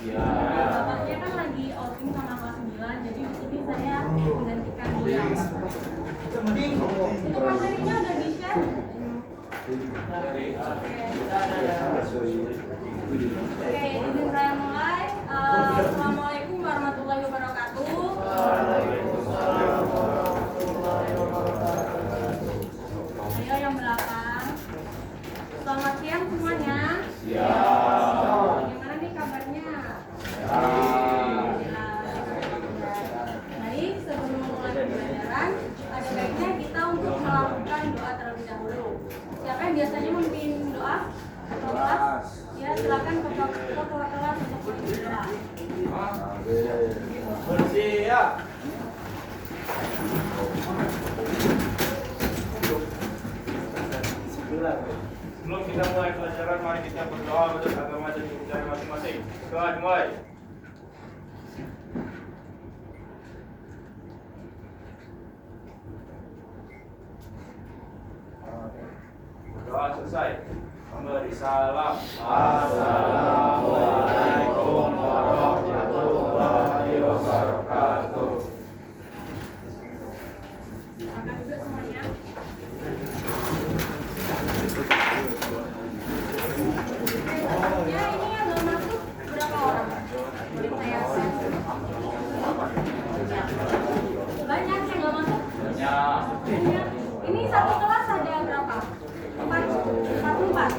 Bapaknya kan lagi outing sama kelas 9, jadi di sini saya menggantikan dia. Untuk materinya udah di-share? Oke, izin saya mulai. Assalamualaikum warahmatullahi wabarakatuh. Ayo yang belakang. Selamat siang semuanya. Bagaimana nih kabarnya? Baik, sebelum memulai pembelajaran, ada baiknya kita untuk melakukan doa terlebih dahulu. Siapa yang biasanya memimpin doa? Kelas? Ya, silakan ketua kelas untuk memimpin doa. Bersiap. Sebelum kita mulai pelajaran, mari kita berdoa menurut agama dan kepercayaan masing-masing. Doa dimulai. Doa selesai. Memberi salam. Assalamualaikum warahmatullahi wabarakatuh. Makan dulu semuanya. Ya, ini yang belum masuk berapa orang? Boleh saya share? Banyak yang belum masuk? Banyak. Ini satu kelas ada berapa? 44.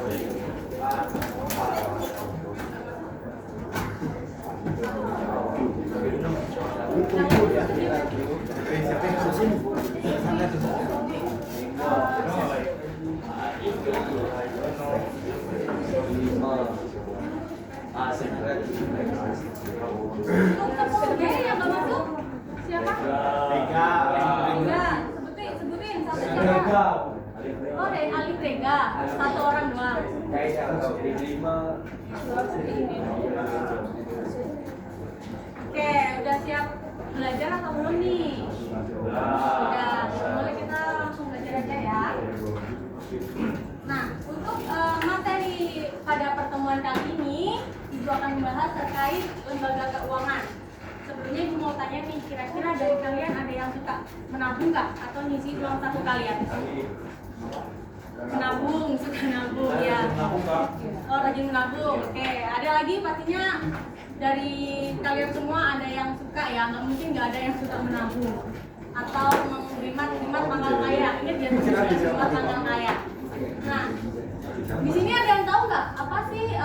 Untuk yang nggak masuk siapa? Tiga. Sebutin satu siapa? Oh, dari Alif Rega, satu orang doang. Oke, udah siap belajar atau belum nih? Udah, boleh kita langsung belajar aja ya. Nah, untuk materi pada pertemuan kali ini, Ibu akan membahas terkait lembaga keuangan. Sebelumnya Ibu mau tanya nih, kira-kira dari kalian ada yang suka menabung nggak? Atau ngisi uang saku kalian? Menabung, suka nabung ya. Oh, rajin menabung. Oke, ada lagi pastinya dari kalian semua ada yang suka ya, nggak mungkin nggak ada yang suka menabung atau menghemat pangkal kaya. Ingat ya, menghemat pangkal kaya. Nah, di sini ada yang tahu nggak apa sih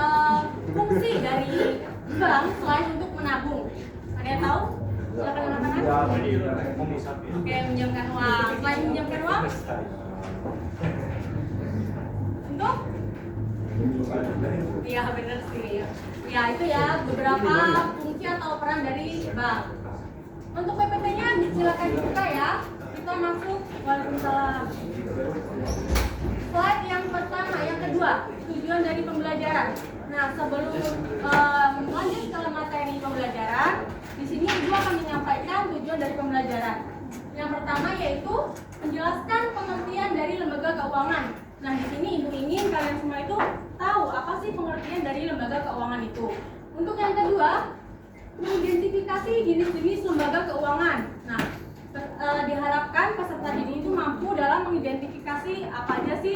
fungsi dari bank selain untuk menabung? Ada yang tahu? Silakan anak-anak. Oke, minjamkan uang. Selain minjamkan uang, untuk? Iya benar sih. Ya itu ya beberapa fungsi atau peran dari bank. Untuk PPT-nya silakan dibuka ya. Kita masuk. Waalaikumsalam. Slide yang pertama, yang kedua, tujuan dari pembelajaran. Nah, sebelum lanjut ke materi pembelajaran, di sini Ibu akan menyampaikan tujuan dari pembelajaran. Yang pertama yaitu menjelaskan pengertian dari lembaga keuangan. Nah, di sini Ibu ingin kalian semua itu tahu apa sih pengertian dari lembaga keuangan itu. Untuk yang kedua, mengidentifikasi jenis-jenis lembaga keuangan. Nah, diharapkan peserta didik itu mampu dalam mengidentifikasi apa aja sih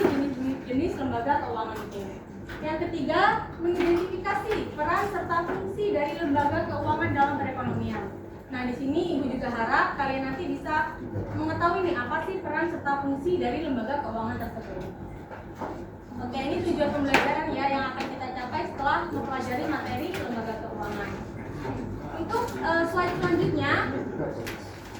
jenis lembaga keuangan itu. Yang ketiga, mengidentifikasi peran serta fungsi dari lembaga keuangan dalam perekonomian. Nah, di sini Ibu juga harap kalian nanti bisa mengetahui nih apa sih peran serta fungsi dari lembaga keuangan tersebut. Oke, ini tujuan pembelajaran ya yang akan kita capai setelah mempelajari materi lembaga keuangan. Untuk slide selanjutnya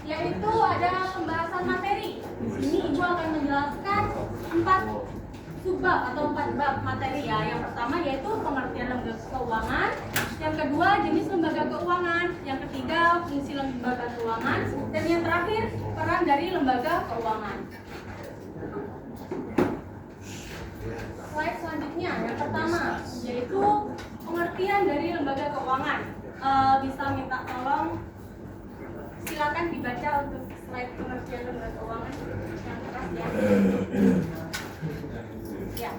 yaitu ada pembahasan materi. Di sini Ibu akan menjelaskan 4 subbab atau 4 bab materi ya. Yang pertama yaitu pengertian lembaga keuangan, yang kedua jenis lembaga keuangan, yang ketiga fungsi lembaga keuangan, dan yang terakhir peran dari lembaga keuangan. Slide selanjutnya yang pertama yaitu pengertian dari lembaga keuangan. Bisa minta tolong silakan dibaca untuk slide pengertian lembaga keuangan yang keras ya. Ya.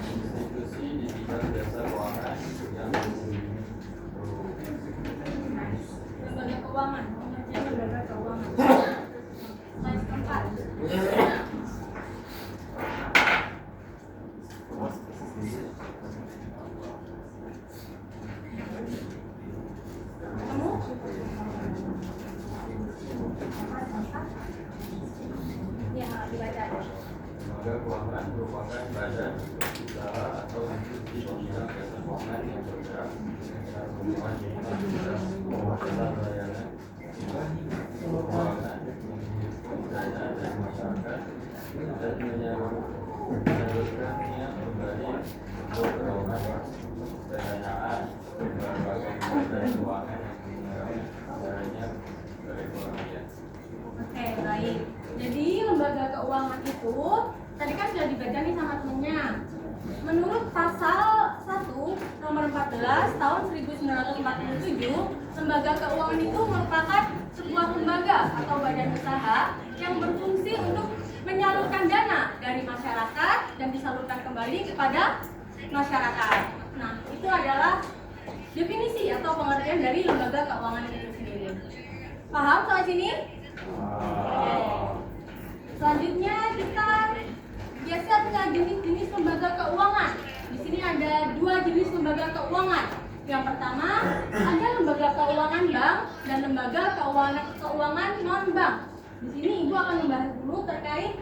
Institusi di bidang jasa keuangan yang Oke, baik. Jadi lembaga keuangan itu tadi kan sudah dibaca nih sama temennya. Menurut pasal 1 nomor 14 tahun 1947, lembaga keuangan itu merupakan sebuah lembaga atau badan usaha yang berfungsi untuk menyalurkan dana dari masyarakat dan disalurkan kembali kepada masyarakat. Nah, itu adalah definisi atau pengertian dari lembaga keuangan itu sendiri. Paham soal sini? Oke. Selanjutnya kita geser ke jenis-jenis lembaga keuangan. Di sini ada 2 jenis lembaga keuangan. Yang pertama ada lembaga keuangan bank dan lembaga keuangan non bank. Di sini Ibu akan membahas dulu terkait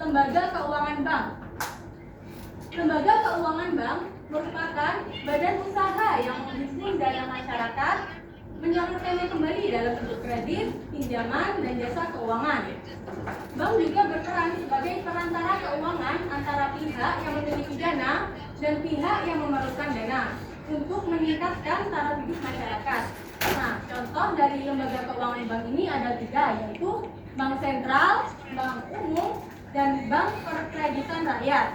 lembaga keuangan bank. Lembaga keuangan bank merupakan badan usaha yang menghimpun dana masyarakat, menyalurkannya kembali dalam bentuk kredit, pinjaman, dan jasa keuangan. Bank juga berperan sebagai perantara keuangan antara pihak yang memiliki dana dan pihak yang memerlukan dana untuk meningkatkan taraf hidup masyarakat. Nah, contoh dari lembaga keuangan bank ini ada 3, yaitu bank sentral, bank umum, dan bank perkreditan rakyat.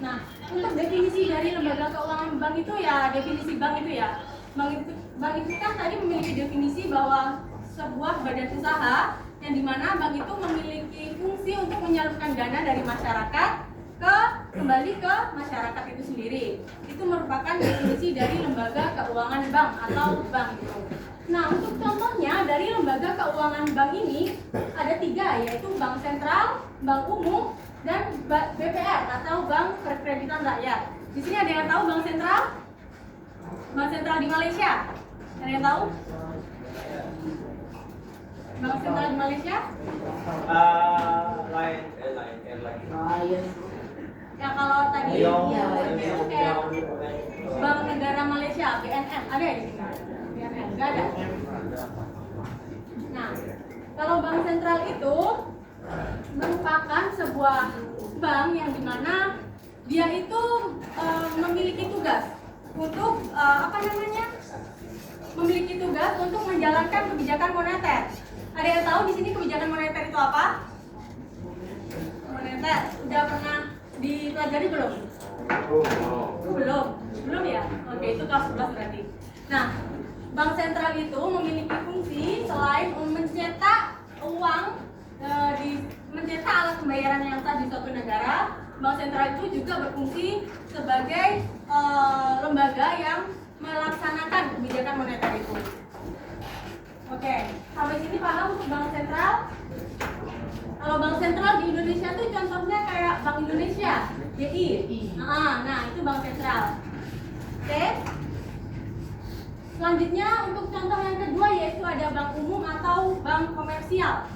Nah, untuk definisi dari lembaga keuangan bank itu ya, definisi bank itu ya, bank itu kan tadi memiliki definisi bahwa sebuah badan usaha yang dimana bank itu memiliki fungsi untuk menyalurkan dana dari masyarakat kembali ke masyarakat itu sendiri. Itu merupakan definisi dari lembaga keuangan bank atau bank itu. Nah, untuk contohnya dari lembaga keuangan bank ini ada 3, yaitu bank sentral, bank umum, dan BPR atau bank perkreditan rakyat. Di sini ada yang tahu bank sentral? Bank sentral di Malaysia? Ada yang tahu? Bank sentral di Malaysia? Lion. Ya kalau tadi itu kayak Bank Negara Malaysia, BNN, ada ya di sini? BNN, nggak ada. Nah, kalau bank sentral itu merupakan sebuah bank yang dimana dia itu memiliki tugas untuk memiliki tugas untuk menjalankan kebijakan moneter. Ada yang tahu di sini kebijakan moneter itu apa? Moneter udah pernah dipelajari belum? Belum ya? Oke, itu kelas 11 berarti. Nah, bank sentral itu memiliki fungsi selain mencetak uang, mencetak alat pembayaran yang sah di suatu negara. Bank sentral itu juga berfungsi sebagai lembaga yang melaksanakan kebijakan moneter itu. Oke, sampai sini paham untuk bank sentral? Kalau bank sentral di Indonesia tuh contohnya kayak Bank Indonesia, BI. Nah, itu bank sentral. Oke. Selanjutnya untuk contoh yang kedua yaitu ada bank umum atau bank komersial.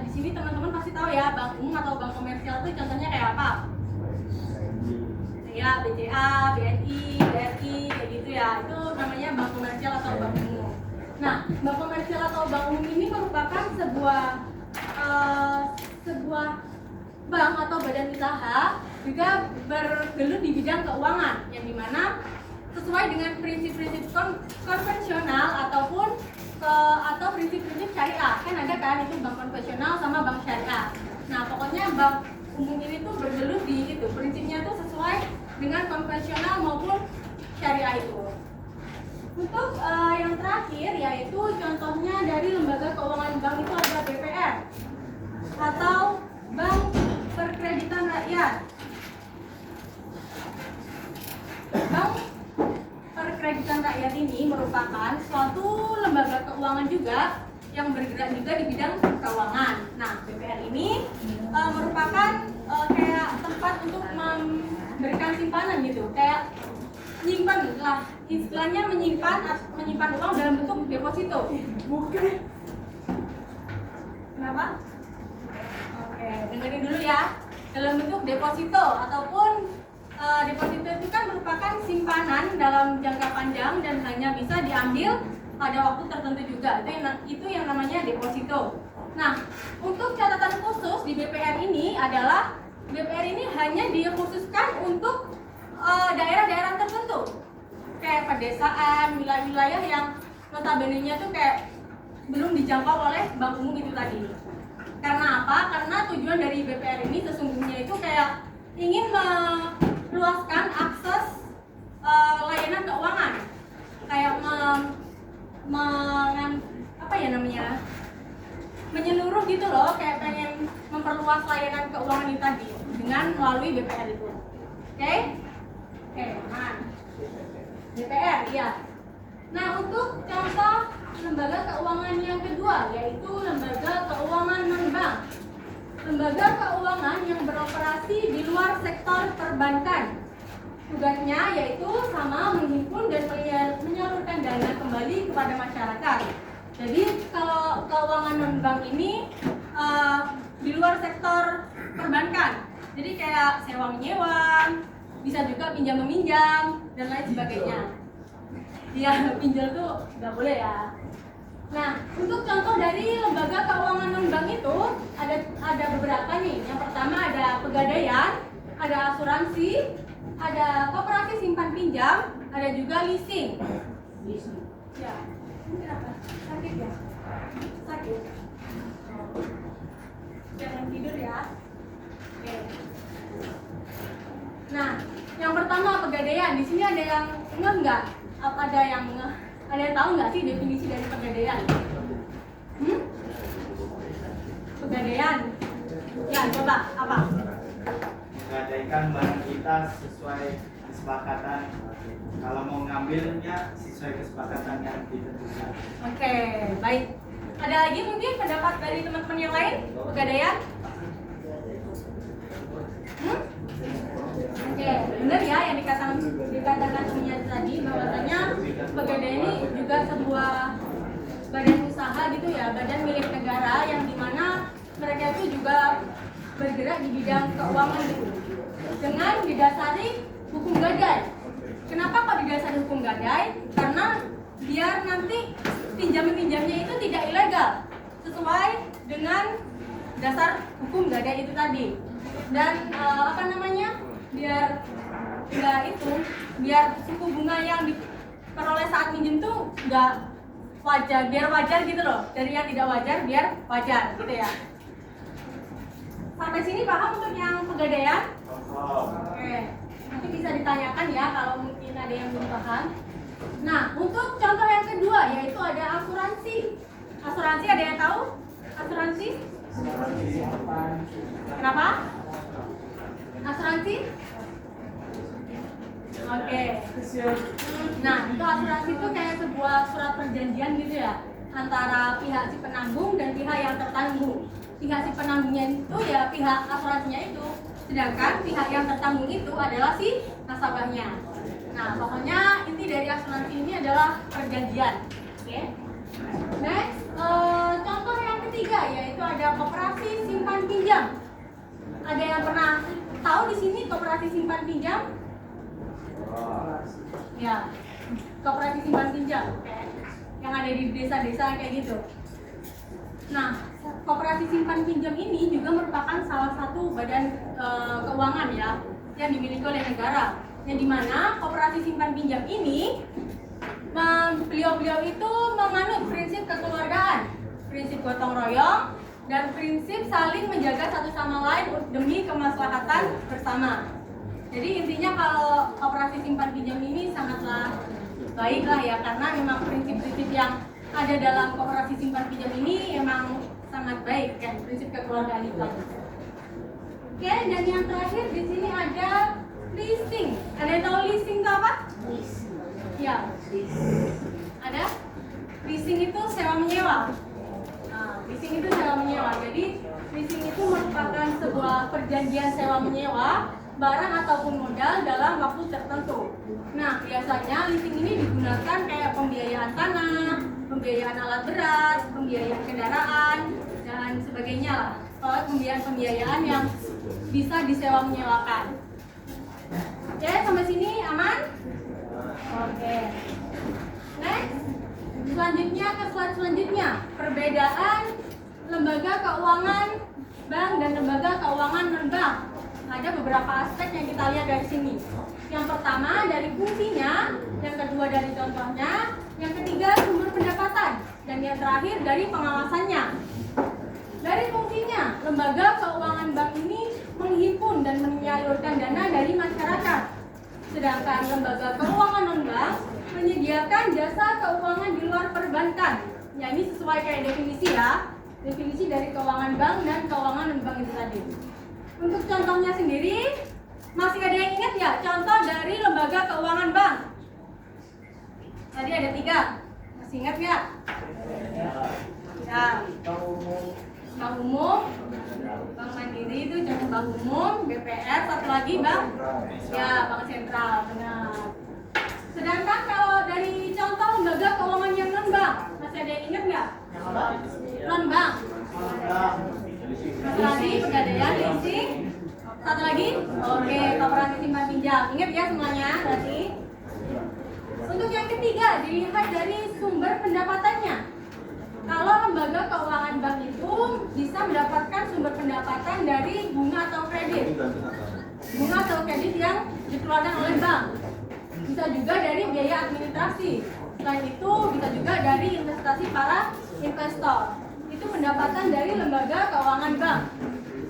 Di sini teman-teman pasti tahu ya, bank umum atau bank komersial itu contohnya kayak apa? Ya, BCA, BNI, BRI, kayak gitu ya. Itu namanya bank komersial atau bank umum. Nah, bank komersial atau bank umum ini merupakan sebuah bank atau badan usaha juga bergelut di bidang keuangan yang dimana sesuai dengan prinsip-prinsip konvensional ataupun atau prinsip-prinsip syariah. Kan ada kan itu bank konvensional sama bank syariah. Nah, pokoknya bank umum ini tuh bergelut di itu, prinsipnya tuh sesuai dengan konvensional maupun syariah itu. Untuk yang terakhir yaitu contohnya dari lembaga keuangan bank itu ada BPR atau Bank Perkreditan Rakyat. Bank Perkreditan Rakyat ini merupakan suatu lembaga keuangan juga yang bergerak juga di bidang keuangan. Nah, BPR ini merupakan kayak tempat untuk memberikan simpanan gitu, kayak nyimpan lah, istilahnya menyimpan uang dalam bentuk deposito. Bukan. Kenapa? Oke, dengerin dulu ya. Dalam bentuk deposito ataupun deposito itu kan merupakan simpanan dalam jangka panjang panjang dan hanya bisa diambil pada waktu tertentu juga. Itu yang namanya deposito. Nah, untuk catatan khusus di BPR ini adalah BPR ini hanya dikhususkan untuk daerah-daerah tertentu, kayak pedesaan, wilayah-wilayah yang notabene-nya tuh kayak belum dijangkau oleh bank umum itu tadi. Karena apa? Karena tujuan dari BPR ini sesungguhnya itu kayak ingin meluaskan akses layanan keuangan, kayak menyeluruh gitu loh, kayak pengen memperluas layanan keuangan ini tadi dengan melalui BPR itu. Oke, aman. BPR, ya. Nah, untuk contoh lembaga keuangan yang kedua yaitu lembaga keuangan non-bank. Lembaga keuangan yang beroperasi di luar sektor perbankan. Tugasnya yaitu sama menghimpun dan menyalurkan dana kembali kepada masyarakat. Jadi kalau keuangan non-bank ini di luar sektor perbankan. Jadi kayak sewa menyewa, bisa juga pinjam meminjam dan lain sebagainya. Iya, pinjol tuh nggak boleh ya. Nah, untuk contoh dari lembaga keuangan non-bank itu ada beberapa nih. Yang pertama ada pegadaian, ada asuransi, ada koperasi simpan pinjam, ada juga leasing. Ya, ini kenapa? Sakit ya? Sakit. Jangan tidur ya. Oke. Nah, yang pertama pegadaian. Di sini ada yang nggak? Ada yang tahu nggak sih definisi dari pegadaian? Pegadaian. Ya, coba apa? Menggadaikan barang kita sesuai kesepakatan. Kalau mau ngambilnya sesuai kesepakatan yang ditentukan. Oke, baik. Ada lagi mungkin pendapat dari teman-teman yang lain? Pegadaian? Oke, benar ya yang dikatakan punya tadi, bahwasanya pegadaian ini juga sebuah badan usaha gitu ya, badan milik negara yang dimana mereka itu juga bergerak di bidang keuangan gitu, dengan didasari hukum gadai. Kenapa kok didasari hukum gadai? Karena biar nanti pinjam-pinjamnya itu tidak ilegal, sesuai dengan dasar hukum gadai itu tadi. Dan biar suku bunga yang diperoleh saat minjem tuh nggak wajar, biar wajar gitu loh, dari yang tidak wajar biar wajar gitu ya. Sampai sini paham untuk yang pegadaian? Oke, nanti bisa ditanyakan ya kalau mungkin ada yang belum paham. Nah, untuk contoh yang kedua yaitu ada asuransi. Asuransi ada yang tahu? Asuransi? Kenapa? Asuransi? Oke. Nah, itu asuransi itu kayak sebuah surat perjanjian gitu ya, antara pihak si penanggung dan pihak yang tertanggung. Pihak si penanggungnya itu ya pihak asuransinya itu, sedangkan pihak yang tertanggung itu adalah si nasabahnya. Nah, pokoknya inti dari asuransi ini adalah perjanjian. Oke. Next, contoh yang ketiga yaitu ada koperasi simpan pinjam. Ada yang pernah tahu di sini koperasi simpan pinjam? Ya, koperasi simpan pinjam, yang ada di desa-desa kayak gitu. Nah, koperasi simpan pinjam ini juga merupakan salah satu badan keuangan ya, yang dimiliki oleh negara. Yang dimana koperasi simpan pinjam ini beliau-beliau itu menganut prinsip kekeluargaan, prinsip gotong royong, dan prinsip saling menjaga satu sama lain demi kemaslahatan bersama. Jadi intinya kalau koperasi simpan pinjam ini sangatlah baik lah ya, karena memang prinsip-prinsip yang ada dalam koperasi simpan pinjam ini emang sangat baik kan, prinsip kekeluargaan itu. Oke, dan yang terakhir di sini ada leasing. Ada yang tahu leasing itu apa? Ya. Ada? Leasing itu sewa menyewa. Nah, leasing itu sewa menyewa. Jadi leasing itu merupakan sebuah perjanjian sewa menyewa barang ataupun modal dalam waktu tertentu. Nah, biasanya leasing ini digunakan kayak pembiayaan tanah, pembiayaan alat berat, pembiayaan kendaraan, dan sebagainya lah. Soal pembiayaan yang bisa disewa menyewakan. Oke, sampai sini aman? Oke. kita ke slide selanjutnya. Perbedaan lembaga keuangan bank dan lembaga keuangan non-bank. Ada beberapa aspek yang kita lihat dari sini. Yang pertama dari fungsinya, yang kedua dari contohnya, yang ketiga sumber pendapatan, dan yang terakhir dari pengawasannya. Dari fungsinya, lembaga keuangan bank ini menghimpun dan menyalurkan dana dari masyarakat. Sedangkan lembaga keuangan non-bank menyediakan jasa keuangan di luar perbankan. Ya, ini sesuai kayak definisi ya. Definisi dari keuangan bank dan keuangan non-bank itu tadi. Untuk contohnya sendiri, masih ada yang ingat ya contoh dari lembaga keuangan bank? Tadi ada 3. Masih ingat ya? Ya. Bank umum, Bank Mandiri itu contoh bank umum, BPR, satu lagi bank, ya bank sentral, benar. Sedangkan kalau dari contoh lembaga keuangan yang non bank, masih ada yang ingat nggak? Non bank. Satu lagi pegadaian, leasing, satu lagi, oke, koperasi simpan pinjam. Ingat ya semuanya berarti. Untuk yang ketiga dilihat dari sumber pendapatannya. Kalau lembaga keuangan bank itu bisa mendapatkan sumber pendapatan dari bunga atau kredit. Bunga atau kredit yang dikeluarkan oleh bank. Bisa juga dari biaya administrasi. Selain itu bisa juga dari investasi para investor. Itu pendapatan dari lembaga keuangan bank.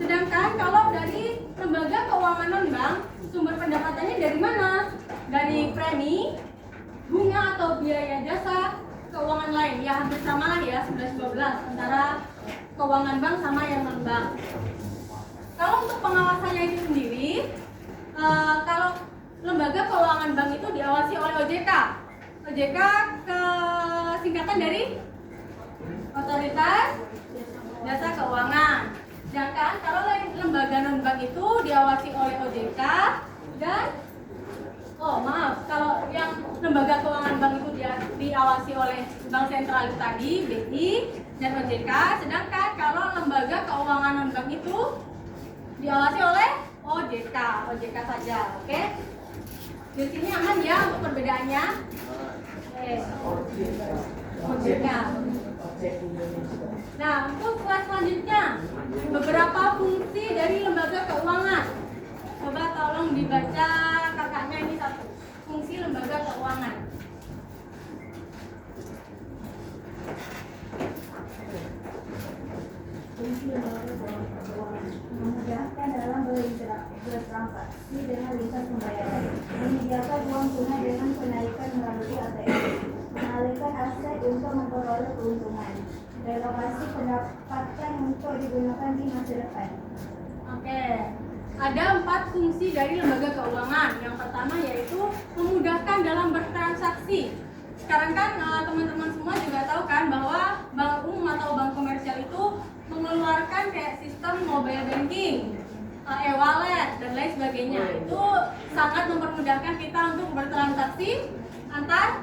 Sedangkan kalau dari lembaga keuangan non-bank, sumber pendapatannya dari mana? Dari premi, bunga atau biaya jasa, keuangan lain. Ya hampir sama lah ya, 11-12 antara keuangan bank sama yang non-bank. Kalau untuk pengawasannya itu sendiri, kalau lembaga keuangan bank itu diawasi oleh OJK. OJK ke singkatan dari Otoritas Jasa Keuangan. Sedangkan kalau lembaga non-bank itu diawasi oleh OJK dan kalau yang lembaga keuangan bank itu diawasi oleh Bank Sentral itu tadi, BI dan OJK. Sedangkan kalau lembaga keuangan non-bank itu diawasi oleh OJK saja, oke? Di sini aman ya untuk perbedaannya? OJK. Nah, untuk slide selanjutnya, beberapa fungsi dari lembaga keuangan. Coba tolong dibaca kakaknya, ini satu fungsi lembaga keuangan. Fungsi lembaga keuangan memudahkan dalam bertransaksi dengan lintas pembayaran, menyediakan uang tunai dengan penarikan melalui ATM, mengalihkan aset untuk memperoleh keuntungan, relokasi pendapatan untuk digunakan di masa depan. Oke. Ada 4 fungsi dari lembaga keuangan. Yang pertama yaitu memudahkan dalam bertransaksi. Sekarang kan teman-teman semua juga tahu kan bahwa bank umum atau bank komersial itu mengeluarkan kayak sistem mobile banking, e-wallet dan lain sebagainya. Itu sangat mempermudahkan kita untuk bertransaksi antar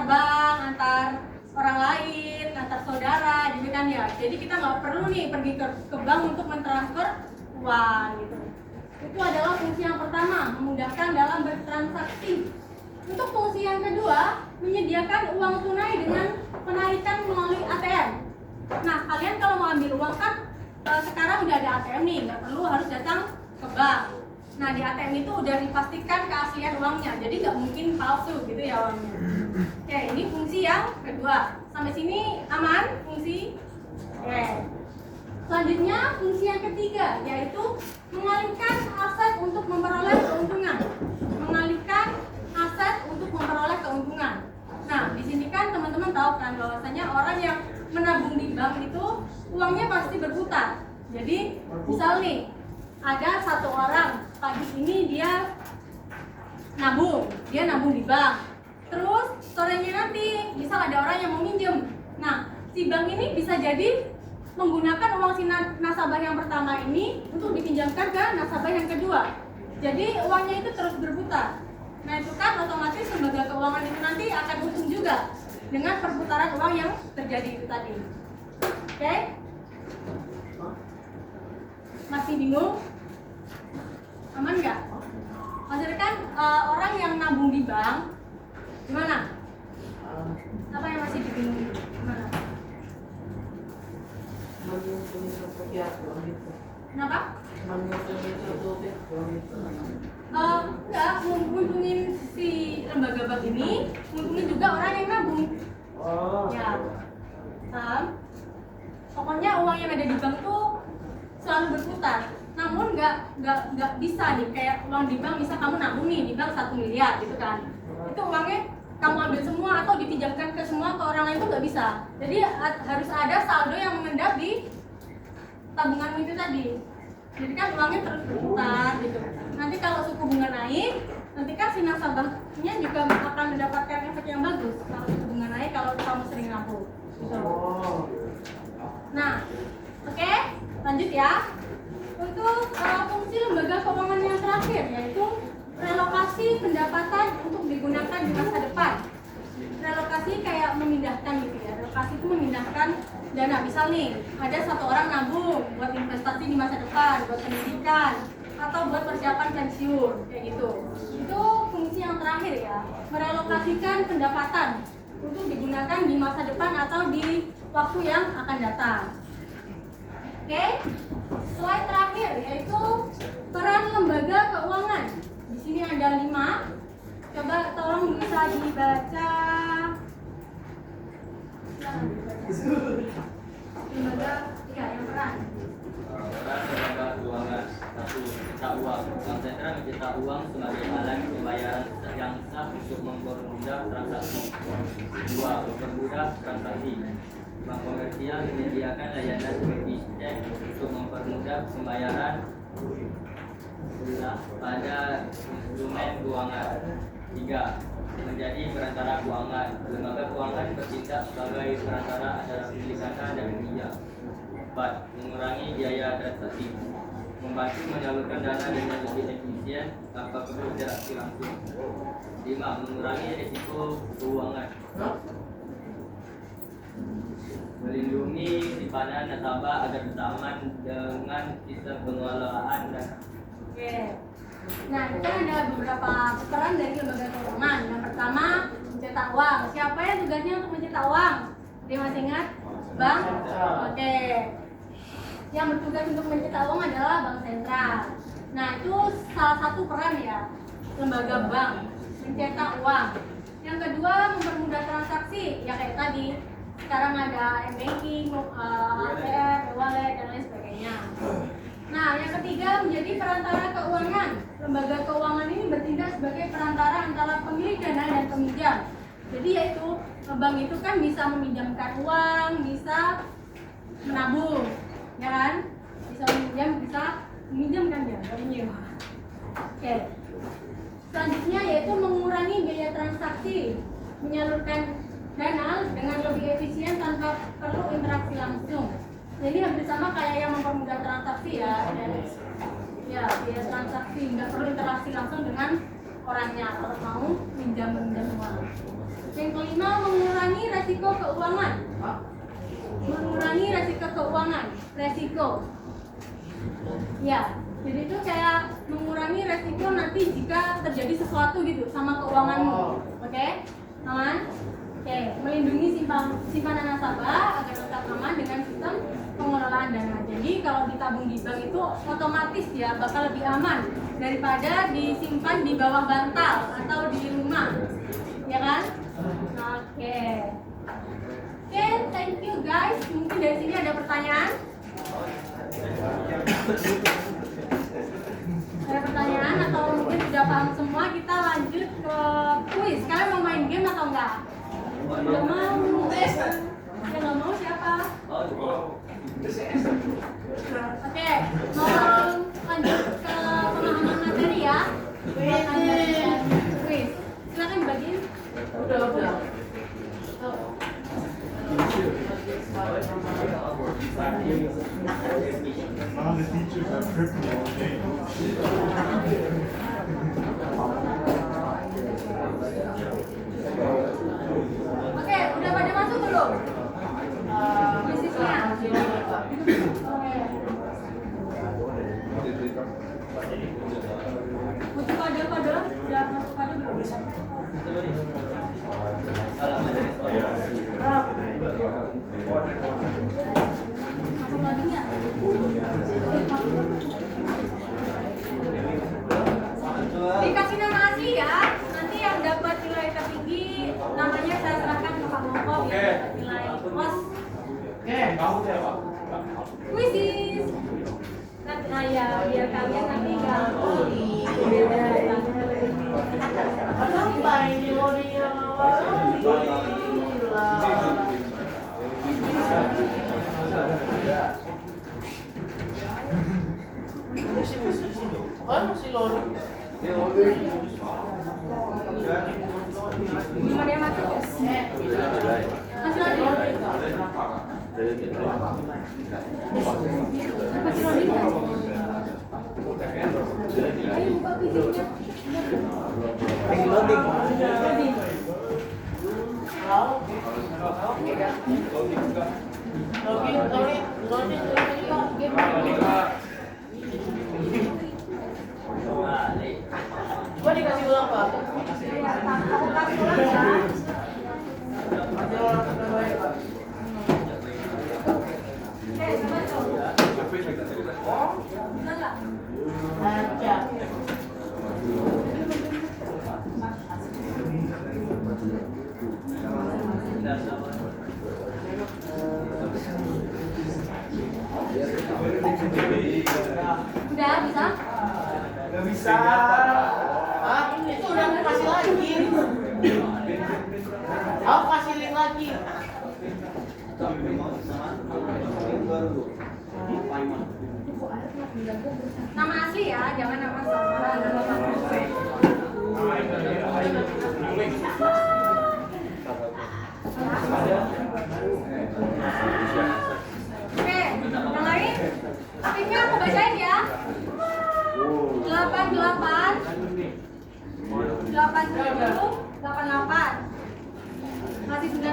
bank, antar orang lain, antar saudara, gitu kan ya. Jadi kita nggak perlu nih pergi ke bank untuk mentransfer uang gitu. Itu adalah fungsi yang pertama, memudahkan dalam bertransaksi. Untuk fungsi yang kedua, menyediakan uang tunai dengan penarikan melalui ATM. Nah, kalian kalau mau ambil uang kan sekarang udah ada ATM nih, nggak perlu harus datang ke bank. Nah, di ATM itu udah dipastikan keaslian uangnya, jadi nggak mungkin palsu gitu ya uangnya. Oke, ini fungsi yang kedua. Sampai sini aman fungsi? Oke. Selanjutnya fungsi yang ketiga yaitu mengalihkan aset untuk memperoleh keuntungan. Mengalihkan aset untuk memperoleh keuntungan. Nah, di sini kan teman-teman tahu kan bahwasanya orang yang menabung di bank itu uangnya pasti berputar. Jadi, misal nih ada satu orang pagi ini dia nabung di bank. Terus sorenya nanti misal ada orang yang mau minjem. Nah, si bank ini bisa jadi menggunakan uang si nasabah yang pertama ini untuk dipinjamkan ke nasabah yang kedua. Jadi uangnya itu terus berputar. Nah, itu kan otomatis lembaga keuangan itu nanti akan untung juga dengan perputaran uang yang terjadi itu tadi. Oke? Masih bingung? Aman nggak? Maksudnya kan orang yang nabung di bank gimana? Apa yang masih dibingung? Kenapa? Enggak, nguntungin si lembaga bank ini, nguntungin juga orang yang nabung. Ya, pokoknya uang yang ada di bank tuh selalu berputar. Namun nggak bisa nih kayak uang di bank, misal kamu nabung nih di bank 1 miliar gitu kan, itu uangnya kamu ambil semua atau dipinjamkan ke semua ke orang lain, itu nggak bisa. Jadi harus ada saldo yang mengendap di tabunganmu itu tadi. Jadi kan uangnya terus berputar gitu. Nanti kalau suku bunga naik, nanti kan si nasabahnya juga akan mendapatkan efek yang bagus kalau suku bunga naik, kalau kamu sering nabung gitu. Nah, oke, lanjut ya. Untuk fungsi lembaga keuangan yang terakhir, yaitu relokasi pendapatan untuk digunakan di masa depan. Relokasi kayak memindahkan gitu ya. Relokasi itu memindahkan dana. Misal nih, ada satu orang nabung buat investasi di masa depan, buat pendidikan, atau buat persiapan pensiun, kayak gitu. Itu fungsi yang terakhir ya, merelokasikan pendapatan untuk digunakan di masa depan atau di waktu yang akan datang. Oke, slide terakhir yaitu peran lembaga keuangan. Di sini ada 5. Coba tolong bisa dibaca. Lembaga, ya yang peran. Peran lembaga keuangan. 1. Cetak uang. Bank sentral mencetak uang sebagai alat pembayaran yang sah untuk mempermudah transaksi. 2. Mempermudah transaksi. Bank komersial menyediakan layanan seperti cek untuk mempermudah pembayaran pada instrumen keuangan. 3. Menjadi perantara keuangan. Lembaga keuangan bertindak sebagai perantara antara pemilik dana dan peminjam. 4. Mengurangi biaya transaksi. Membantu menyalurkan dana dengan lebih efisien tanpa perlu interaksi langsung. 5. Mengurangi risiko keuangan. Melindungi simpanan nasabah agar beraman dengan sistem pengelolaan dana. Oke. Nah, itu kan ada beberapa peran dari lembaga keuangan. Yang pertama, mencetak uang. Siapa yang tugasnya untuk mencetak uang? Dia masih ingat? Bank? Oke. Yang bertugas untuk mencetak uang adalah bank sentral. Nah, itu salah satu peran ya, lembaga bank, mencetak uang. Yang kedua, mempermudah transaksi. Ya kayak tadi, sekarang ada m-banking, ATM, e-wallet, dan lain sebagainya. Nah, yang ketiga, menjadi perantara keuangan. Lembaga keuangan ini bertindak sebagai perantara antara pemilik dana dan peminjam. Jadi yaitu, bank itu kan bisa meminjamkan uang, bisa menabung, ya kan? Bisa meminjam, bisa meminjamkan ya, pinjam. Oke. Selanjutnya yaitu mengurangi biaya transaksi, menyalurkan dana dengan lebih efisien tanpa perlu interaksi langsung. Jadi hampir sama kayak yang mempermudah transaksi ya, dan ya biaya transaksi nggak perlu interaksi langsung dengan orangnya kalau mau pinjam uang. Yang kelima, mengurangi resiko keuangan. Mengurangi resiko keuangan, resiko. Ya, jadi itu kayak mengurangi resiko nanti jika terjadi sesuatu gitu sama keuanganmu. Oke, aman? Oke, melindungi simpanan nasabah agar tetap aman dengan sistem pengelolaan dana. Jadi kalau ditabung di bank itu otomatis ya bakal lebih aman daripada disimpan di bawah bantal atau di rumah, ya kan? Oke, thank you guys. Mungkin dari sini ada pertanyaan? Ada pertanyaan atau mungkin sudah paham semua? Kita lanjut ke kuis. Kalian mau main game atau enggak? Nggak mau. Yang nggak mau siapa? Oke, mau lanjut ke pemahaman materi ya? Kuis. Silakan dibagiin. Udah. All the teachers are tripping all day. Oke, udah pada masuk belum? Kuisnya. Untuk kode udah masuk kode belum? Masuk kodenya? Kuisis. Nah ya, biar kalian nanti nggak beda. Belum ada yang masuk. Masih ada. Ayo buka pintunya. Gua dikasih ulang Pak. Ya, aku kasih ulang ya. Sama tuh. Bisa nggak? Aja. Udah bisa? Gak bisa. Ah, itu udah aku kasih lagi. Aku kasih link lagi. Nama asli ya, jangan nama samaran, nama samaran. Oke, yang lain? Aktifnya aku bacain ya. 88 87 88 masih 19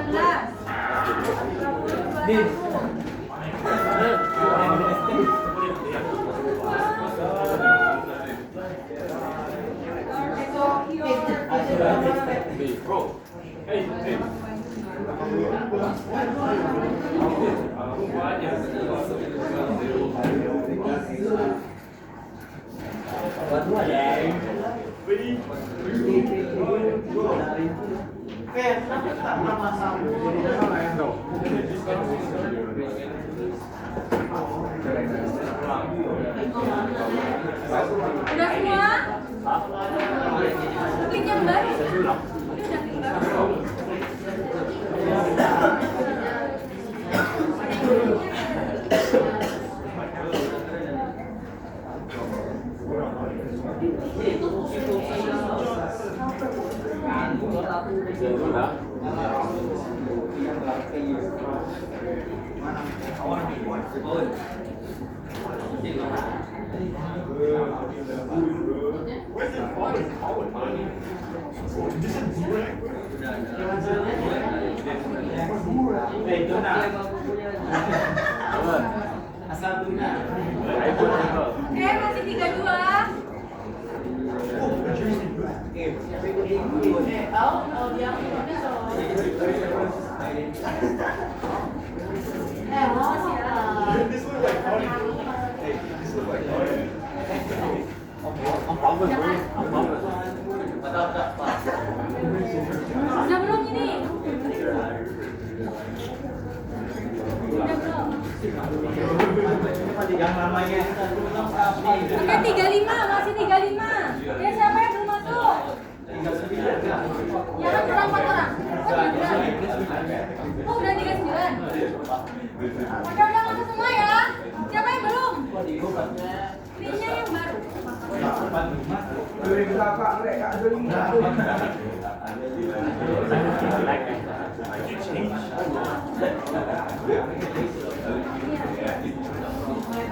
Oke, kenapa tak nama sabu? Udah semua? Link yang baru? Ini udah link baru. Asal tuna. Oke, masih 32. Tahu dia This looks like funny. Hey, this looks like funny. Udah belum ini? Udah belum? Yang namanya Oke, 35, masih 35. Ya, siapa yang belum masuk? Ya kan kurang 4 orang. Oh, udah 39. Oke, udah masuk semua ya. Siapa yang belum? Linknya yang baru.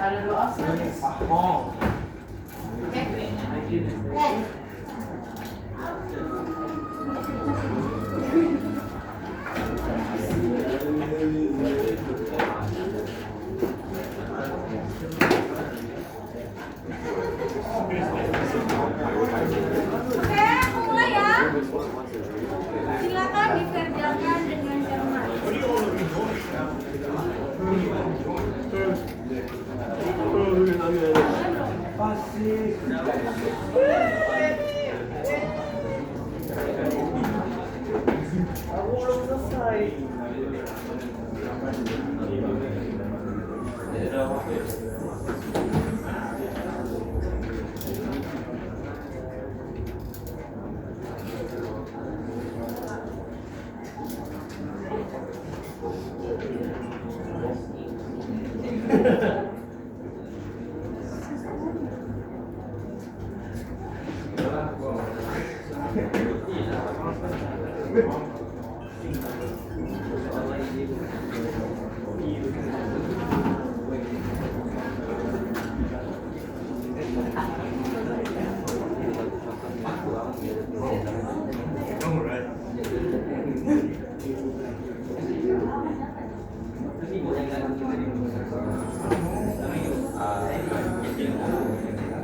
ada doa Oke, aku mulai ya. Silakan dikerjakan dengan cermat. Aku belum selesai.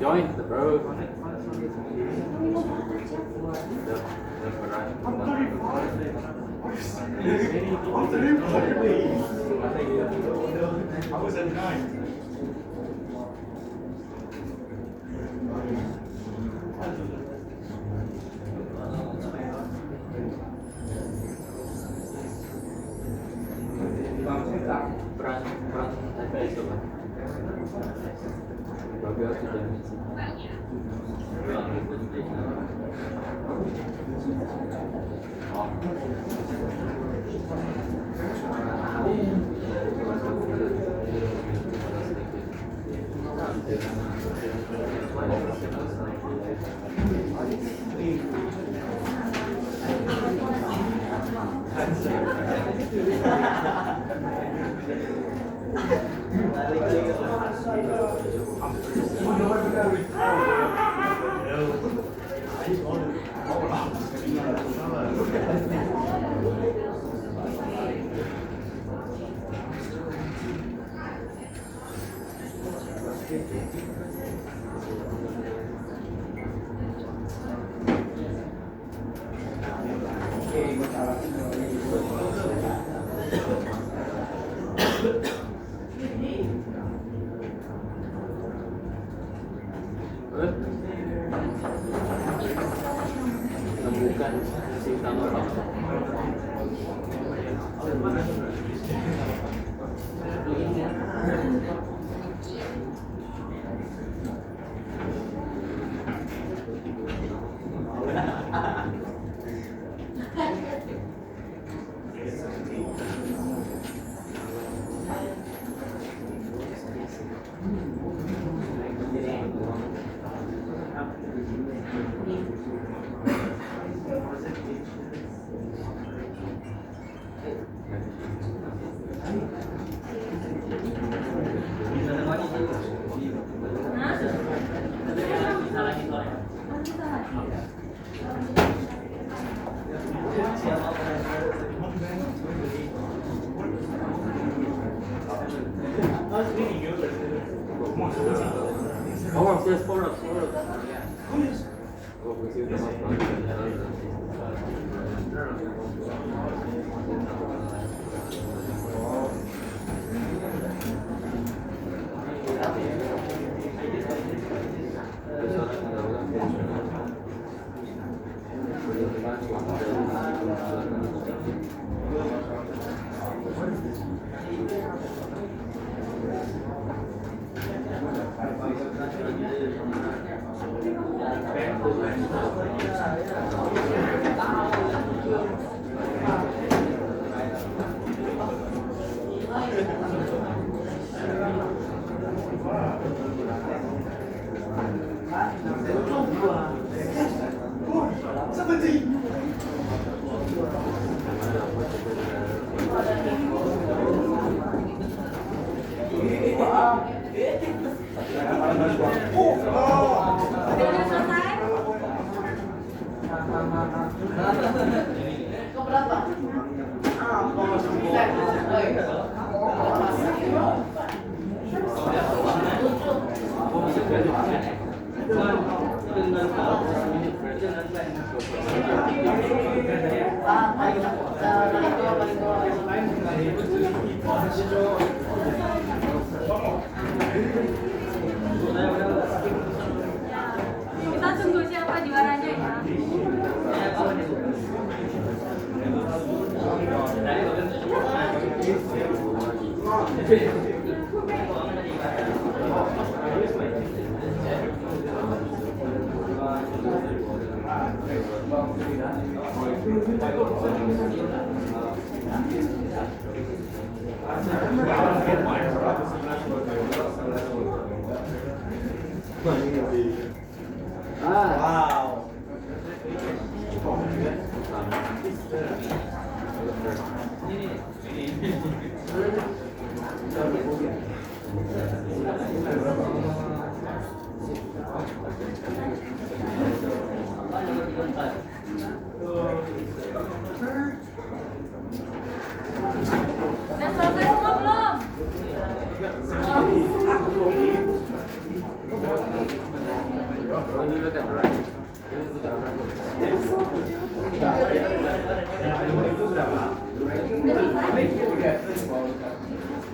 Join the bro. I was at 9. Peran TPS itu kan. Bagus sudah. Temukan si utama Oh, saya spoiler. Oh, bersih Udah selesai? Keberapa? Kita tunggu siapa juaranya ya. Wow. Udah selesai semua belum?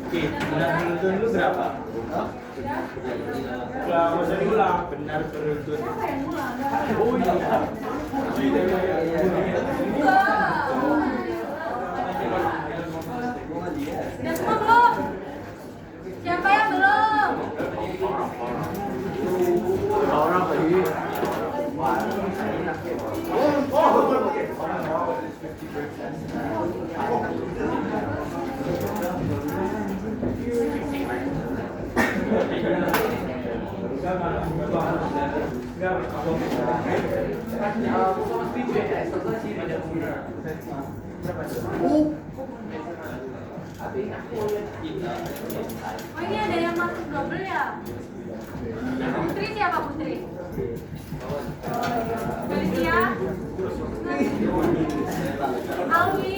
Oke, beruntun lu berapa? Udah, nggak usah diulang. Benar beruntun. Siapa yang mulai? Oh iya. Udah semua belum? Siapa yang belum? Orang lagi. Oh ini ada yang masuk double ya? Putri siapa Putri? Felicia? Alwi?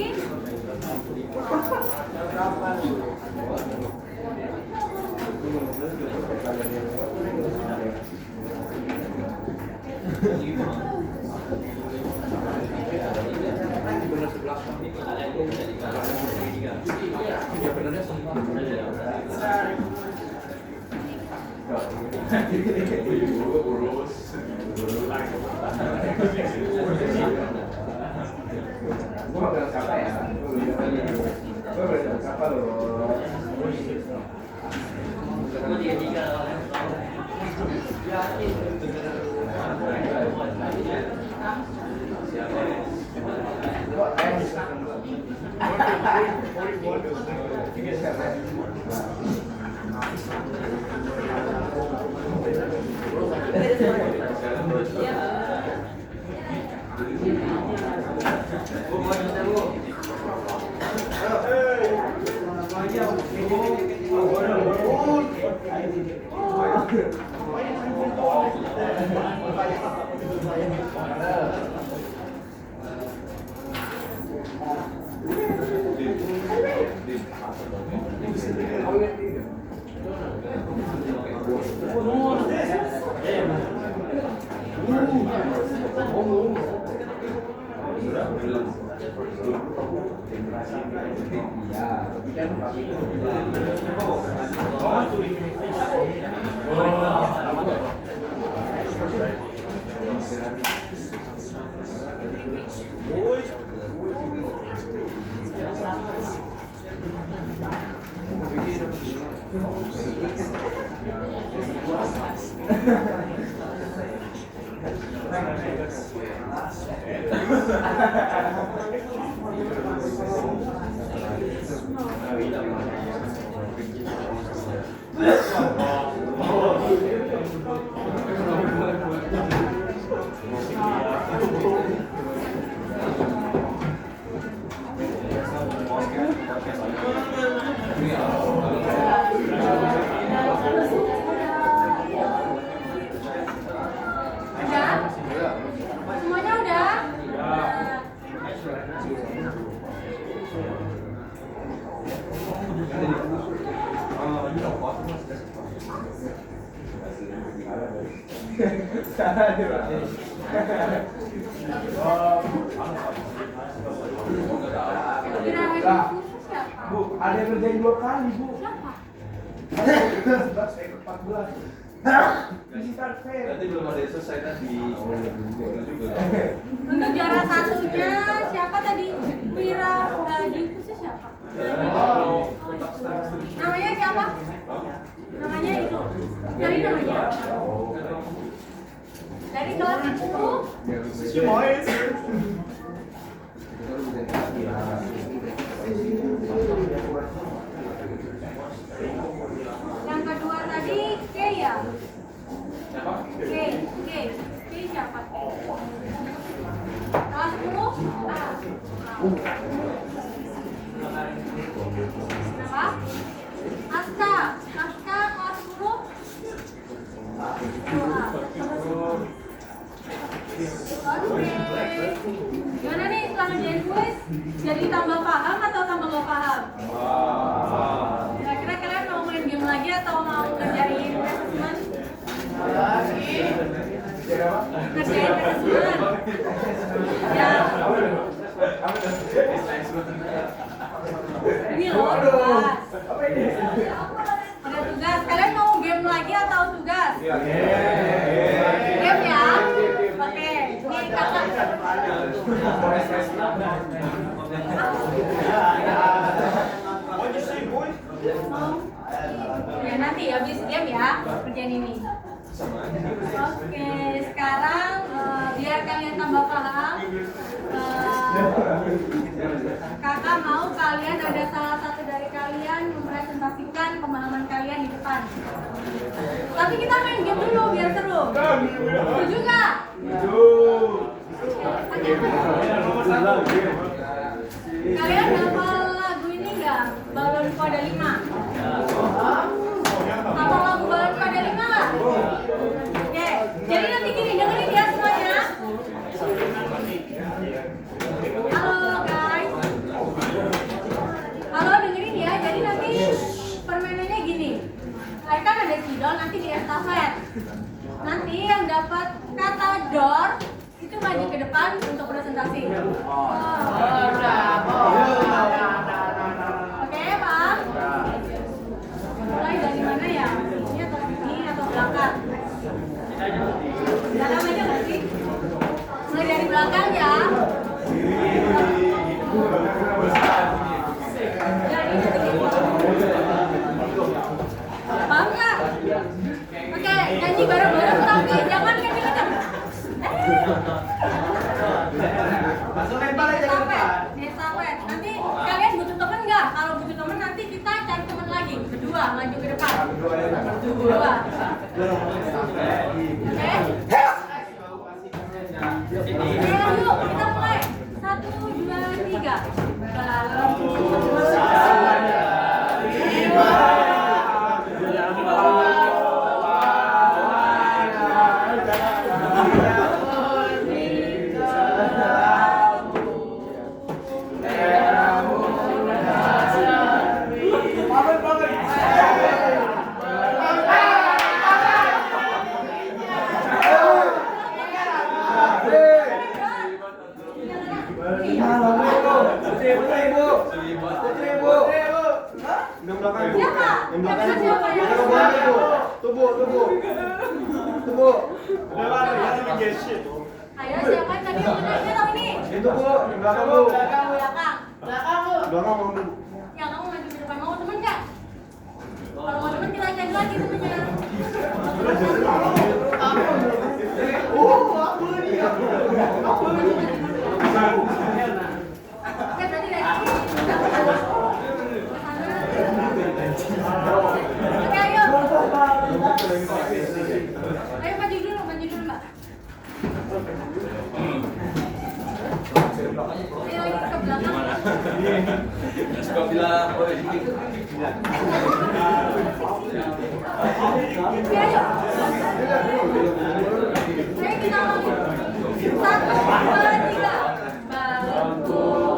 Semuanya udah? Bu, ada yang ngerjain 2 kali, Bu. Siapa? 11 saya ikut 14. Start fair. Nanti belum ada yang selesai tadi. Untuk juara satunya siapa tadi? Wira Dikusnya siapa? Oh, itu. Namanya siapa? Namanya itu. Dari namanya. Dari kelas itu. Semuanya. Yang kedua tadi K ya? K siapa? Kelas 10? Kenapa? Aska kelas 10? Oke. Gimana nih setelah ngerjain kuis? Jadi tambah paham atau tambah gak paham? Kira-kira kalian mau main game lagi atau mau ngerjain assessment? Ngerjain assessment? Ya. Ini loh tugas. Ada tugas. Kalian mau game lagi atau tugas? Game ya? Oke. Ini kakak. Ya nanti habis game ya kerjaan ini. Oke, sekarang biar kalian tambah paham, kakak mau kalian ada salah satu dari kalian mempresentasikan pemahaman kalian di depan. Tapi kita main game dulu biar seru. Setuju nggak? Kalian hafal lagu ini nggak? Balonku ada 5. Hafal lagu Balonku ada 5 nggak? Oke, jadi nanti gini, dengerin ya semuanya. Halo guys. Halo, dengerin ya. Jadi nanti permainannya gini. Kan ada sidol, nanti di estafet. Nanti yang dapat kata door itu maju ke depan untuk presentasi. Oke, Pak? Mulai dari mana ya? Ini atau sini atau belakang? Belakang aja nggak sih? Mulai dari belakang ya. Paham nggak? Oke, nyanyi bareng-bareng tapi jangan kenceng-kenceng. Langsung lempar aja ke depan. Estafet. Nanti kalian butuh temen nggak? Kalau butuh temen nanti kita cari temen lagi. Berdua, maju ke depan. Berdua. Oke? Ayo, yuk, kita mulai. 1, 2, 3. Ayo, siapa yang tadi yang menanya tahu ini? Itu Bu, di belakang Bu. Belakang. Belakang mau Bu. Ya, kamu maju ke depan. Mau temen nggak? Kalau mau temen kita cari lagi temennya. Oke, berarti dari sini. Oke, ayo. Ayo maju dulu Mbak. Ayo lagi ke belakang. Suka bilang, oh ini. Oke, ayo. Ayo kita lagi. 1, 2, 3. Balonku ada 5.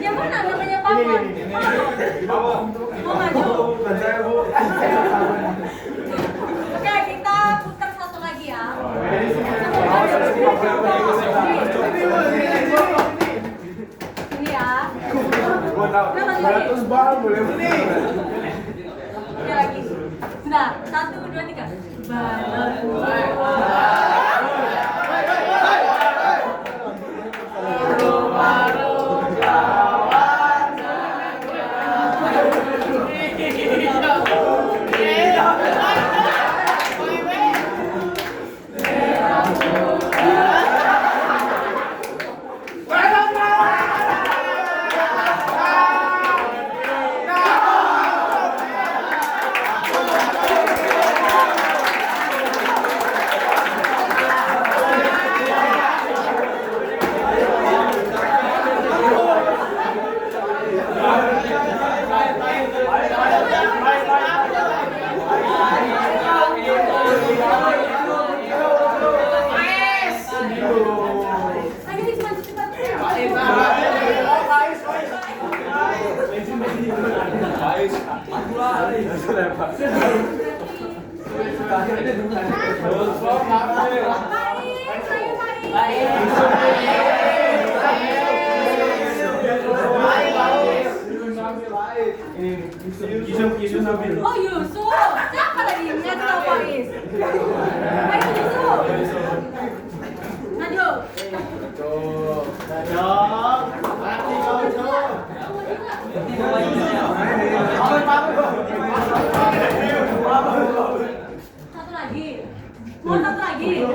Yang mana namanya Papon? Mau maju? Bukan saya, Bu. Oke, kita putar satu lagi ya. Ini ya. Gua tahu. 100 bal boleh beli. Oke lagi. Sudah. 1, 2, 3. Balon. Lagi cepat. Yusuf sambil. Oh Yusuf, siapa lagi ingat tahu Faiz? Ayo Yusuf. Maju. Satu lagi. Mau satu lagi?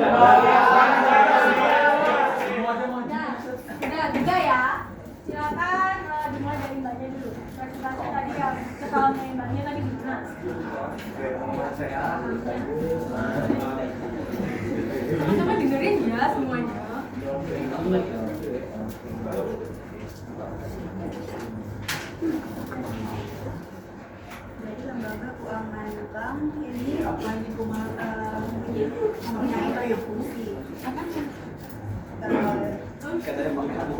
Udah 3 ya. Silakan dimulai dari mbaknya dulu. Baca tadi yang ketahuan mbaknya tadi gimana? Sama dengerin ya semuanya. Jadi lembaga keuangan bank ini mempunyai banyak fungsi. Contohnya memudahkan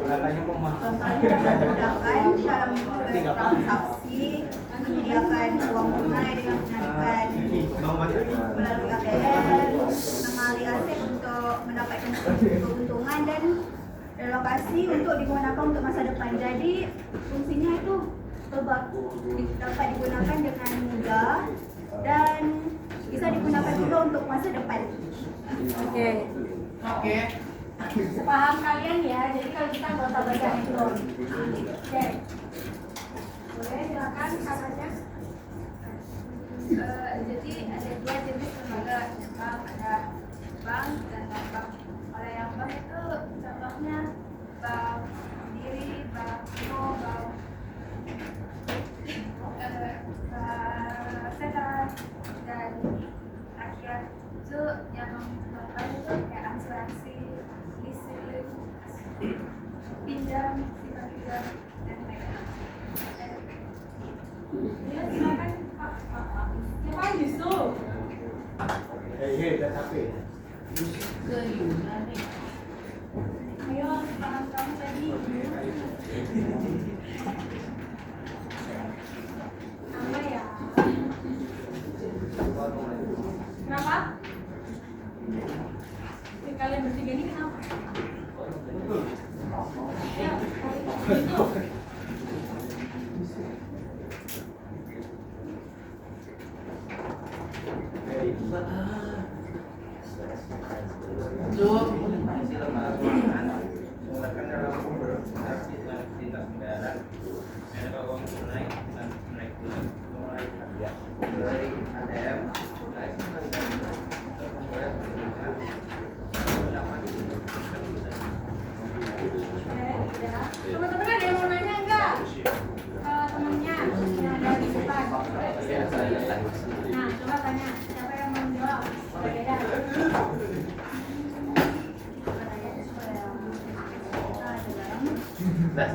dalam transaksi, menyediakan uang tunai dengan menarikan melalui ATM, mengalir aset untuk mendapatkan keuntungan dan relokasi untuk digunakan untuk masa depan. Jadi fungsinya itu dapat digunakan dengan mudah dan bisa digunakan juga untuk masa depan. Oke. Paham kalian ya, jadi kalau kita nggak usah baca itu. Oke. Boleh silakan katanya. Jadi ada 2 jenis lembaga bank, ada bank dan non-bank. Kalau yang bank itu contohnya bank sendiri, bank bank sentral dan rakyat. Itu yang non-bank itu kayak asuransi, leasing, pinjam, simpan pinjam dan lain-lain. Ya silakan Pak. Siapa Yusuf? Dah capek. Ayo paham kamu tadi. Apa ya? Kenapa? Kalian bertiga ini kenapa? Ya, itu. Teman-teman ada yang mau nanya enggak? Temennya yang ada di depan. Nah, coba tanya. Siapa yang mau jawab? Beda. Coba tanya. Satu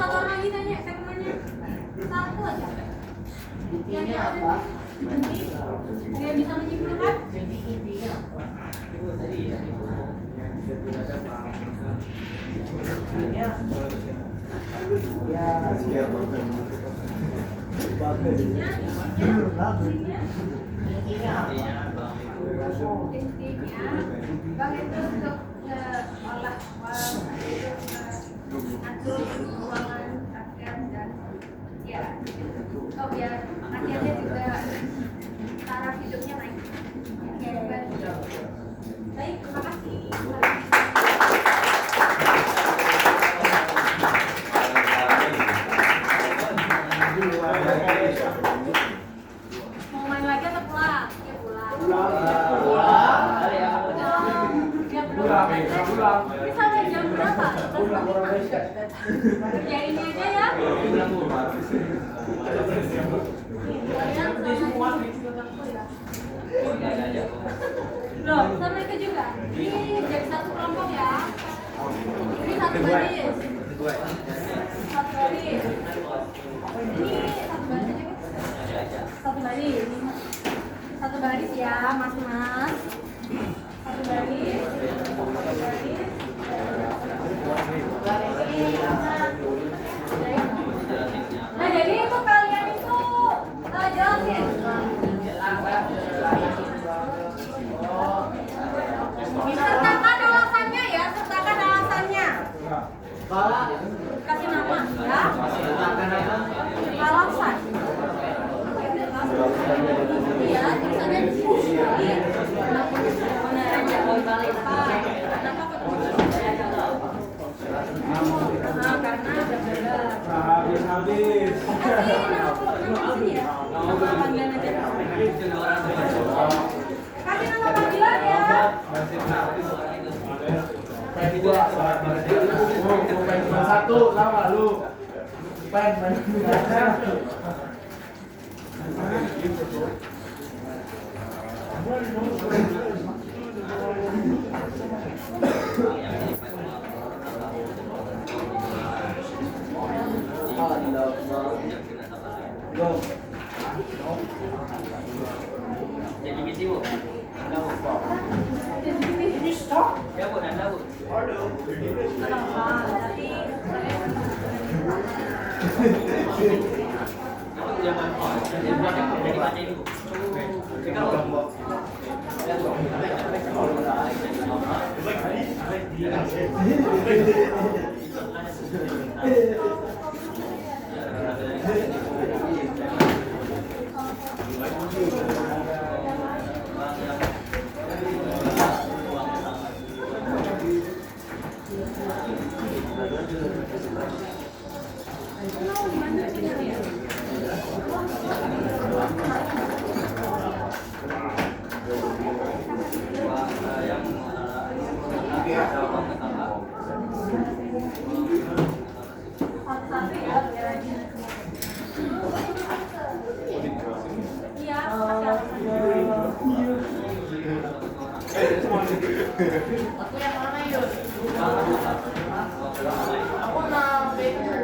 orang lagi nanya, saya mau nanya. Satu aja. Yang ada dia bisa menyimpulkan? Intinya, Bang itu untuk olah atur keuangan rakyat dan ya, oh biar rakyatnya juga taraf hidupnya naik. Oke, baik, terima kasih. Mau main lagi atau pulang? Ya pulang. Pulang. Ini sampai jam berapa? Kerjain ini aja ya. Loh, Assalamualaikum juga. Ini jadi satu kelompok ya. Ini satu baris. Satu baris. Ini satu baris aja. Satu baris. Satu baris ya, mas-mas. Satu baris. Satu baris. Nah, jadi itu kalian itu jelasin. Sertakan alasannya ya, sertakan alasannya. Kasih nama ya. Alasan. Iya, tulisannya di sini. Benar aja, balik Pak. Kenapa nah, karena Habis. nama sini ya. Nama panggilan aja. Kasih nama panggilan ya. Pen satu sama lu. Pen. Jadi misi bu. Ya bu, anda bu. Aku yang mana yuk? Aku mau baker.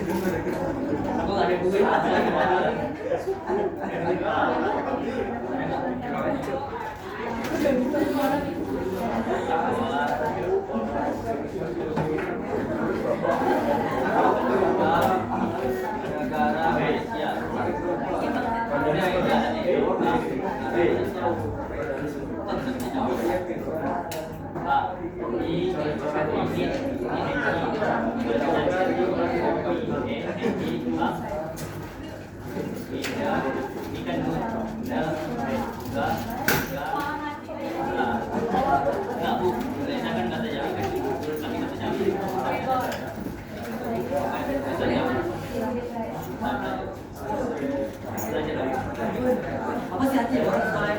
Aku nggak ada buku lagi. Negara Malaysia. Apa sih hati orang tahu?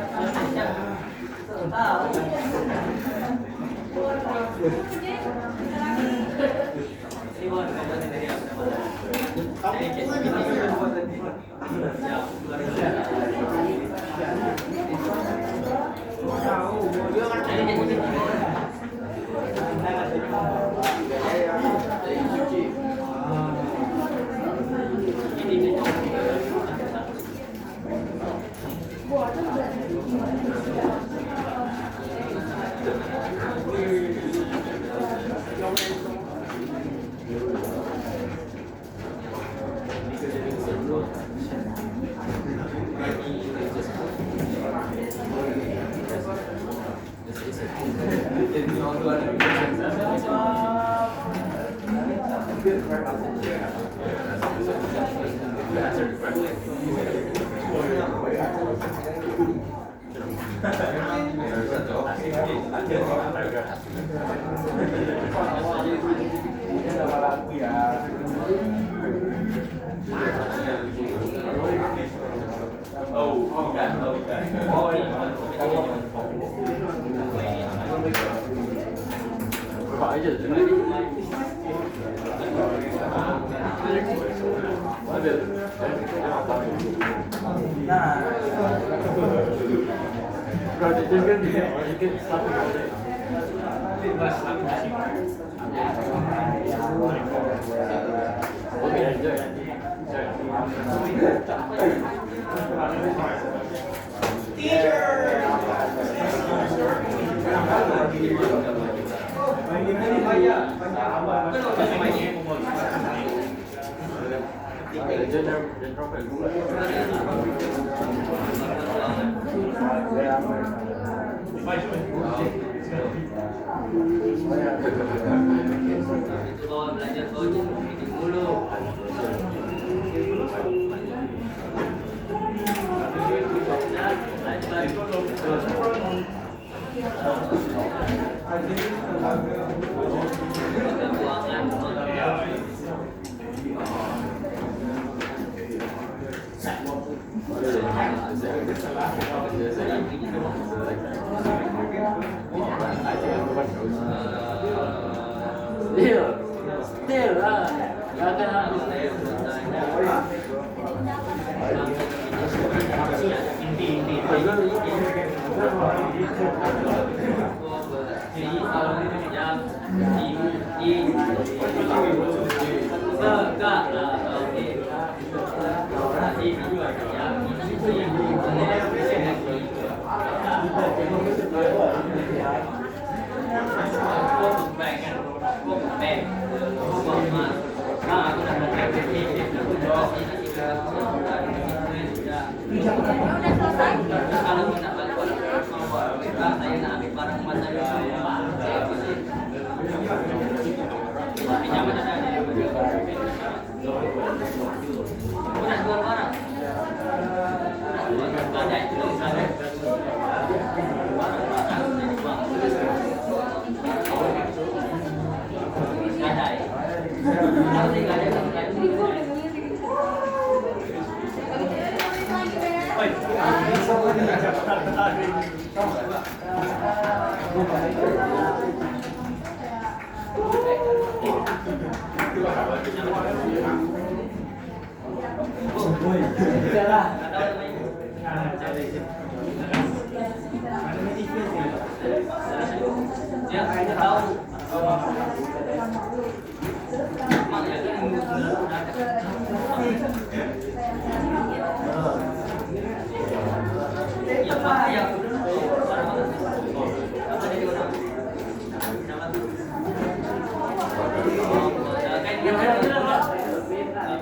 Still lah, nggak akan habis.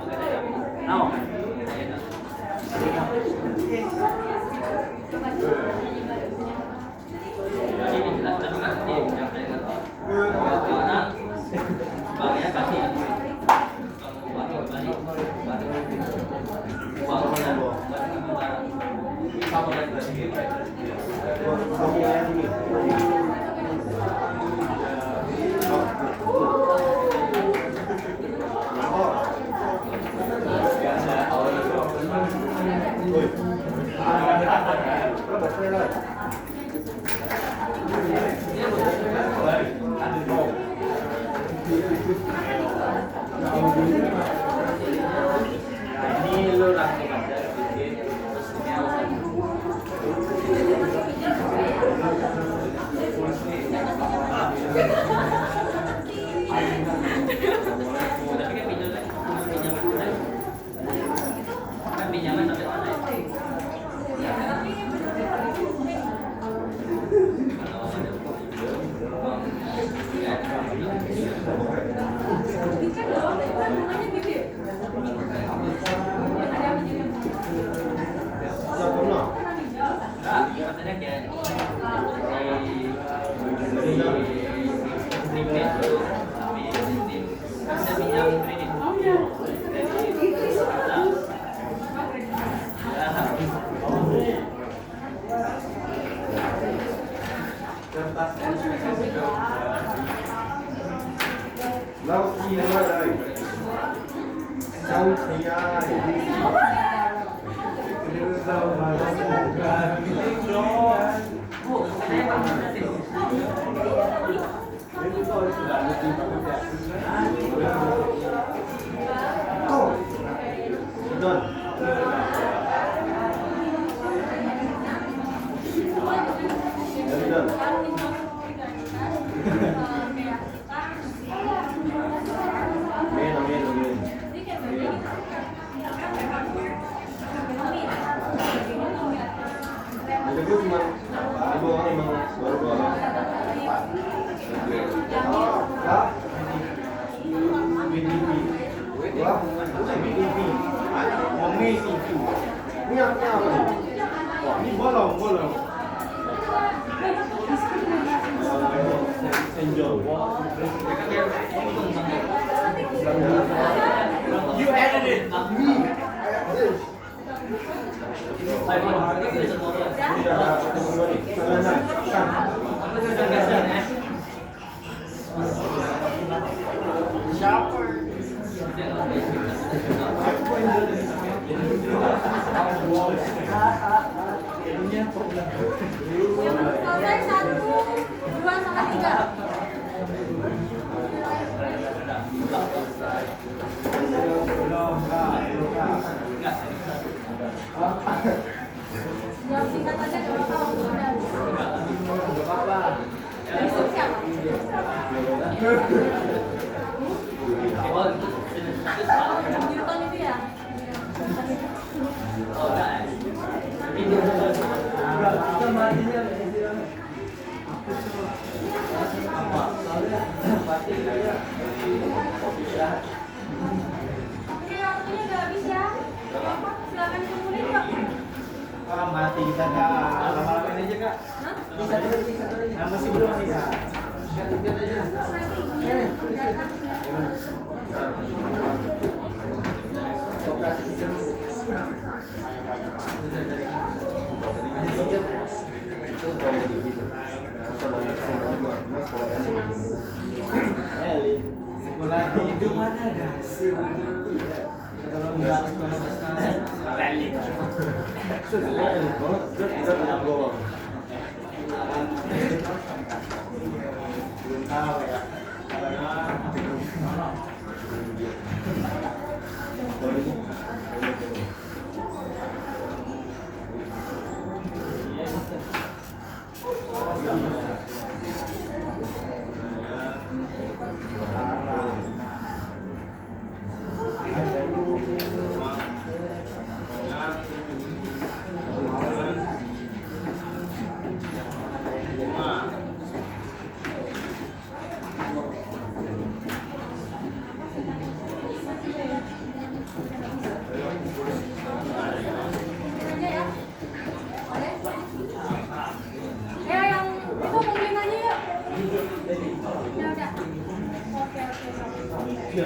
pegadaian. Naon? Ayeuna. Jadi dijelaskan juga di yang saya nggak tahu. Karena banknya kasih kamu balik uangnya buat sementara. Sama lagi. Ini lu langsung aja bikin terus ini tapi kan pinjaman sampai mana ya? Katanya kayak bisa pinjam kredit. Laut ini ada. Laut ini ada. Ini bolong. You added it. Selesai 1, 2 sama 3. Jawab singkat aja, gak apa-apa. Besok siapa? Newton itu ya? Oke, waktunya udah habis ya. Silakan kemudian Pak. Mati kita kak, lama-lama aja kak. Hah? Nah, masih belum nih kak. Sekolah itu mana ada? Kalau nggak balik. Tahu ya. Kasih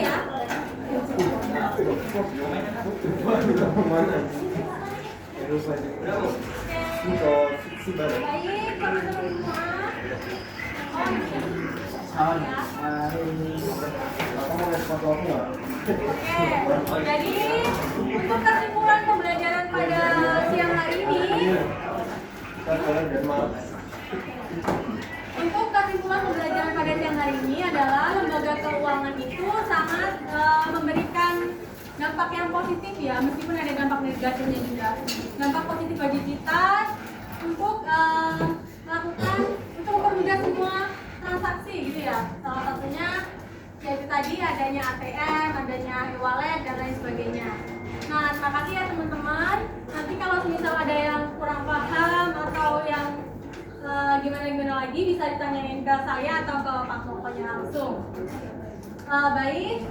ya. Baik, teman-teman semua. Oke, jadi untuk kesimpulan pembelajaran pada siang hari ini, adalah lembaga keuangan itu sangat memberikan dampak yang positif ya, meskipun ada dampak negatifnya juga. Dampak positif bagi kita untuk mempermudah semua transaksi gitu ya. Salah satunya yaitu tadi adanya ATM, adanya e-wallet dan lain sebagainya. Nah, terima kasih ya teman-teman. Nanti kalau misal ada yang kurang paham atau yang gimana lagi bisa ditanyain ke saya atau ke Pak Tokonya langsung. Baik,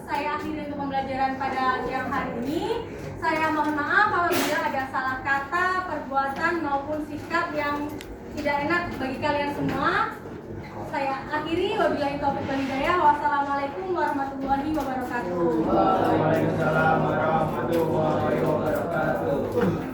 saya akhiri untuk pembelajaran pada siang hari ini. Saya mohon maaf apabila ada salah kata, perbuatan maupun sikap yang tidak enak bagi kalian semua. Saya akhiri, wabillahi taufiq wal hidayah. Wassalamualaikum warahmatullahi wabarakatuh. Waalaikumsalam warahmatullahi wabarakatuh.